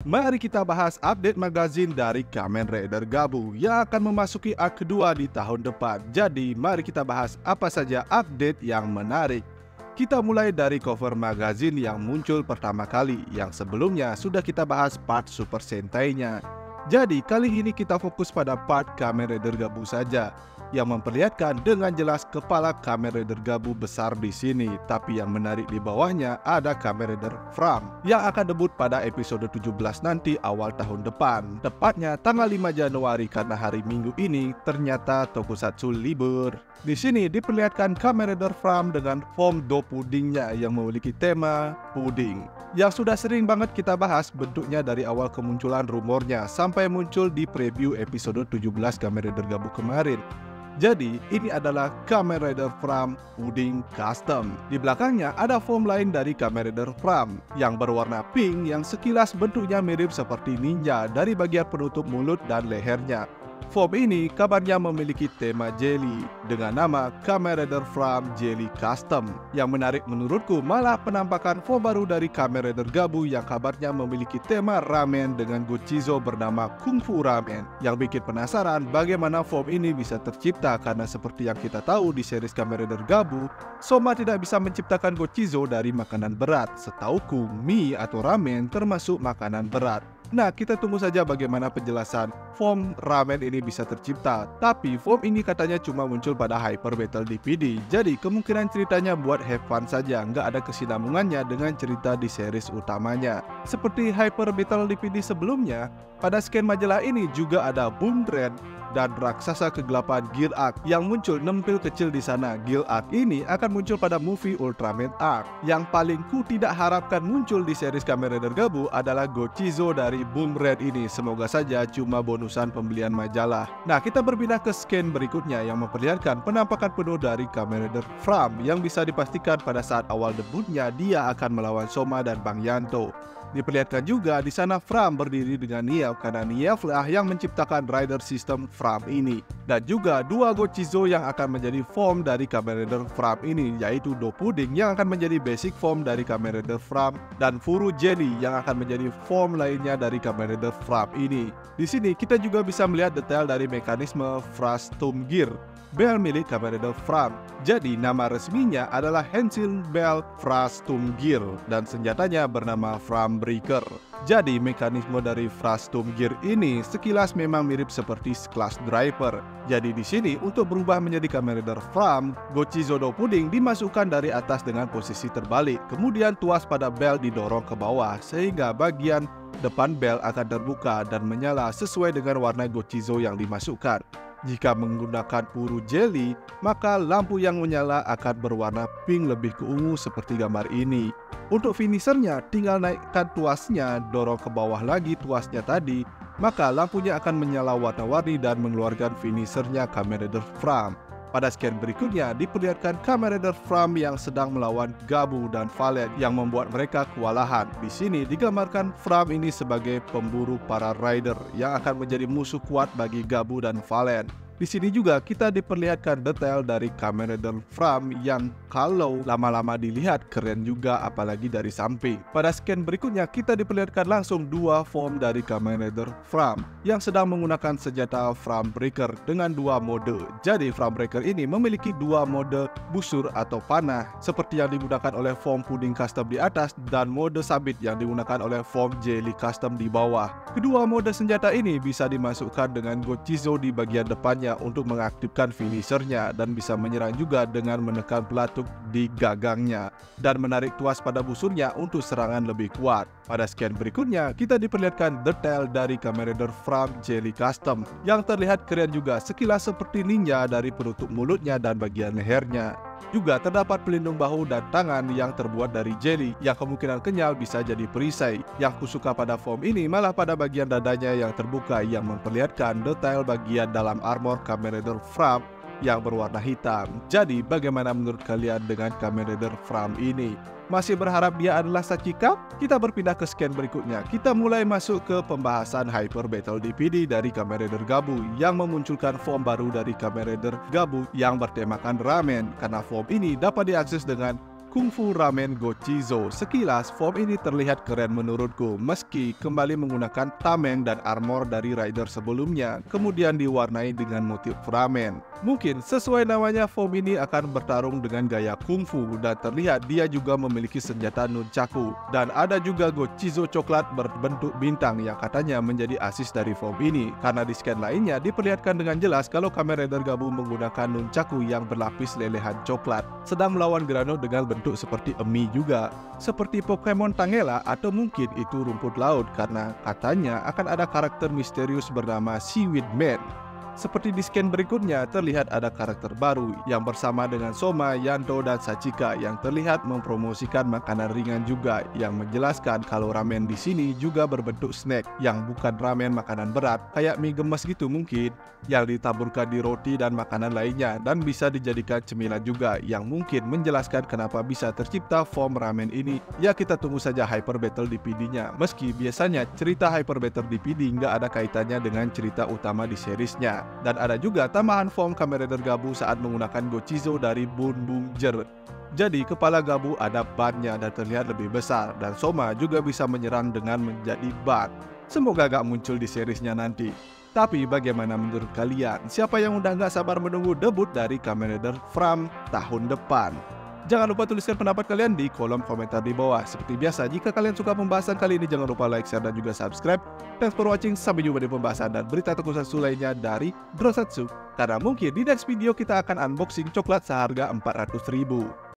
Mari kita bahas update magazin dari Kamen Rider Gabu yang akan memasuki arc kedua di tahun depan. Jadi mari kita bahas apa saja update yang menarik. Kita mulai dari cover magazin yang muncul pertama kali, yang sebelumnya sudah kita bahas part Super Sentai-nya. Jadi kali ini kita fokus pada part Kamen Rider Gabu saja, yang memperlihatkan dengan jelas kepala Kamen Rider Gabu besar di sini. Tapi yang menarik di bawahnya ada Kamen Rider Fram yang akan debut pada episode 17 nanti awal tahun depan. Tepatnya tanggal 5 Januari karena hari Minggu ini ternyata Tokusatsu libur. Di sini diperlihatkan Kamen Rider Fram dengan form do pudingnya yang memiliki tema puding. Yang sudah sering banget kita bahas bentuknya dari awal kemunculan rumornya sampai muncul di preview episode 17 Kamen Rider Gabu kemarin. Jadi, ini adalah Kamen Rider Fram Puding Custom. Di belakangnya ada form lain dari Kamen Rider Fram yang berwarna pink yang sekilas bentuknya mirip seperti ninja dari bagian penutup mulut dan lehernya. Form ini kabarnya memiliki tema jelly dengan nama Kamen Rider Fram Jelly Custom. Yang menarik menurutku malah penampakan form baru dari Kamen Rider Gabu yang kabarnya memiliki tema ramen dengan Gochizo bernama Kung Fu Ramen. Yang bikin penasaran bagaimana form ini bisa tercipta, karena seperti yang kita tahu di series Kamen Rider Gabu, Soma tidak bisa menciptakan Gochizo dari makanan berat. Setauku mie atau ramen termasuk makanan berat. Nah, kita tunggu saja bagaimana penjelasan form ramen ini bisa tercipta. Tapi form ini katanya cuma muncul pada Hyper Battle DVD. Jadi kemungkinan ceritanya buat have fun saja, nggak ada kesinambungannya dengan cerita di series utamanya. Seperti Hyper Battle DVD sebelumnya, pada scan majalah ini juga ada Boom Dread dan raksasa kegelapan Gear Arc yang muncul nempel kecil di sana. Gear Arc ini akan muncul pada movie Ultraman Arc. Yang paling ku tidak harapkan muncul di series Kamen Rider Gabu adalah Gochizo dari Boom Red ini. Semoga saja cuma bonusan pembelian majalah. Nah, kita berpindah ke scan berikutnya yang memperlihatkan penampakan penuh dari Kamen Rider Fram yang bisa dipastikan pada saat awal debutnya dia akan melawan Soma dan Bang Yanto. Diperlihatkan juga di sana Fram berdiri dengan Niev karena Niev lah yang menciptakan rider system Fram ini. Dan juga dua Gochizo yang akan menjadi form dari Kamen Rider Fram ini, yaitu Do Pudding yang akan menjadi basic form dari Kamen Rider Fram dan Furu Jelly yang akan menjadi form lainnya dari Kamen Rider Fram ini. Di sini kita juga bisa melihat detail dari mekanisme Frastum Gear, bel milik Kamen Rider Fram. Jadi nama resminya adalah Henshin Bell Frastum Gear dan senjatanya bernama Fram Breaker. Jadi mekanisme dari Frastum Gear ini sekilas memang mirip seperti Class Driver. Jadi di sini untuk berubah menjadi Kamen Rider Fram, Gochizo Do Pudding dimasukkan dari atas dengan posisi terbalik. Kemudian tuas pada bel didorong ke bawah sehingga bagian depan bel akan terbuka dan menyala sesuai dengan warna Gochizo yang dimasukkan. Jika menggunakan Furu Jelly, maka lampu yang menyala akan berwarna pink lebih ke ungu seperti gambar ini. Untuk finishernya, tinggal naikkan tuasnya, dorong ke bawah lagi tuasnya tadi, maka lampunya akan menyala warna-warni dan mengeluarkan finishernya Kamen Rider Fram. Pada scan berikutnya diperlihatkan Kamen Rider Fram yang sedang melawan Gabu dan Valen yang membuat mereka kewalahan. Di sini digambarkan Fram ini sebagai pemburu para rider yang akan menjadi musuh kuat bagi Gabu dan Valen. Di sini juga kita diperlihatkan detail dari Kamen Rider Fram yang kalau lama-lama dilihat keren juga, apalagi dari samping. Pada scan berikutnya kita diperlihatkan langsung dua form dari Kamen Rider Fram yang sedang menggunakan senjata Fram Breaker dengan dua mode. Jadi Fram Breaker ini memiliki dua mode busur atau panah seperti yang digunakan oleh form Puding Custom di atas dan mode sabit yang digunakan oleh form Jelly Custom di bawah. Kedua mode senjata ini bisa dimasukkan dengan Gochizo di bagian depannya untuk mengaktifkan finishernya dan bisa menyerang juga dengan menekan pelatuk di gagangnya dan menarik tuas pada busurnya untuk serangan lebih kuat. Pada scan berikutnya kita diperlihatkan detail dari Kamen Rider Fram Jelly Custom yang terlihat keren juga, sekilas seperti ninja dari penutup mulutnya dan bagian lehernya. Juga terdapat pelindung bahu dan tangan yang terbuat dari jelly yang kemungkinan kenyal bisa jadi perisai. Yang kusuka pada form ini malah pada bagian dadanya yang terbuka yang memperlihatkan detail bagian dalam armor Kamen Rider Fram yang berwarna hitam. Jadi bagaimana menurut kalian dengan Kamen Rider Fram ini? Masih berharap dia adalah Sachika? Kita berpindah ke scan berikutnya. Kita mulai masuk ke pembahasan Hyper Battle DVD dari Kamen Rider Gabu yang memunculkan form baru dari Kamen Rider Gabu yang bertemakan ramen, karena form ini dapat diakses dengan Kung Fu Ramen Gochizo. Sekilas, form ini terlihat keren menurutku, meski kembali menggunakan tameng dan armor dari rider sebelumnya, kemudian diwarnai dengan motif ramen. Mungkin sesuai namanya, form ini akan bertarung dengan gaya Kung Fu, dan terlihat dia juga memiliki senjata nunchaku. Dan ada juga Gochizo coklat berbentuk bintang yang katanya menjadi asis dari form ini, karena di scan lainnya diperlihatkan dengan jelas kalau Kamen Rider Gabu menggunakan nunchaku yang berlapis lelehan coklat, sedang melawan Grano dengan bentuk seperti Emi juga, seperti Pokemon Tangela, atau mungkin itu rumput laut karena katanya akan ada karakter misterius bernama Seaweed Man. Seperti di scan berikutnya, terlihat ada karakter baru yang bersama dengan Soma, Yanto, dan Sachika yang terlihat mempromosikan makanan ringan juga, yang menjelaskan kalau ramen di sini juga berbentuk snack yang bukan ramen makanan berat, kayak mie gemes gitu mungkin, yang ditaburkan di roti dan makanan lainnya dan bisa dijadikan cemilan juga, yang mungkin menjelaskan kenapa bisa tercipta form ramen ini. Ya, kita tunggu saja Hyper Battle DPD-nya, meski biasanya cerita Hyper Battle DPD nggak ada kaitannya dengan cerita utama di seriesnya. Dan ada juga tambahan form Kamen Rider Gabu saat menggunakan Gochizo dari Bun Bungjer. Jadi kepala Gabu ada bannya dan terlihat lebih besar, dan Soma juga bisa menyerang dengan menjadi ban. Semoga gak muncul di seriesnya nanti. Tapi bagaimana menurut kalian? Siapa yang udah gak sabar menunggu debut dari Kamen Rider Fram tahun depan? Jangan lupa tuliskan pendapat kalian di kolom komentar di bawah. Seperti biasa, jika kalian suka pembahasan kali ini, jangan lupa like, share, dan juga subscribe. Thanks for watching, sampai jumpa di pembahasan dan berita tokusatsu lainnya dari Drosatsu. Karena mungkin di next video kita akan unboxing coklat seharga 400.000.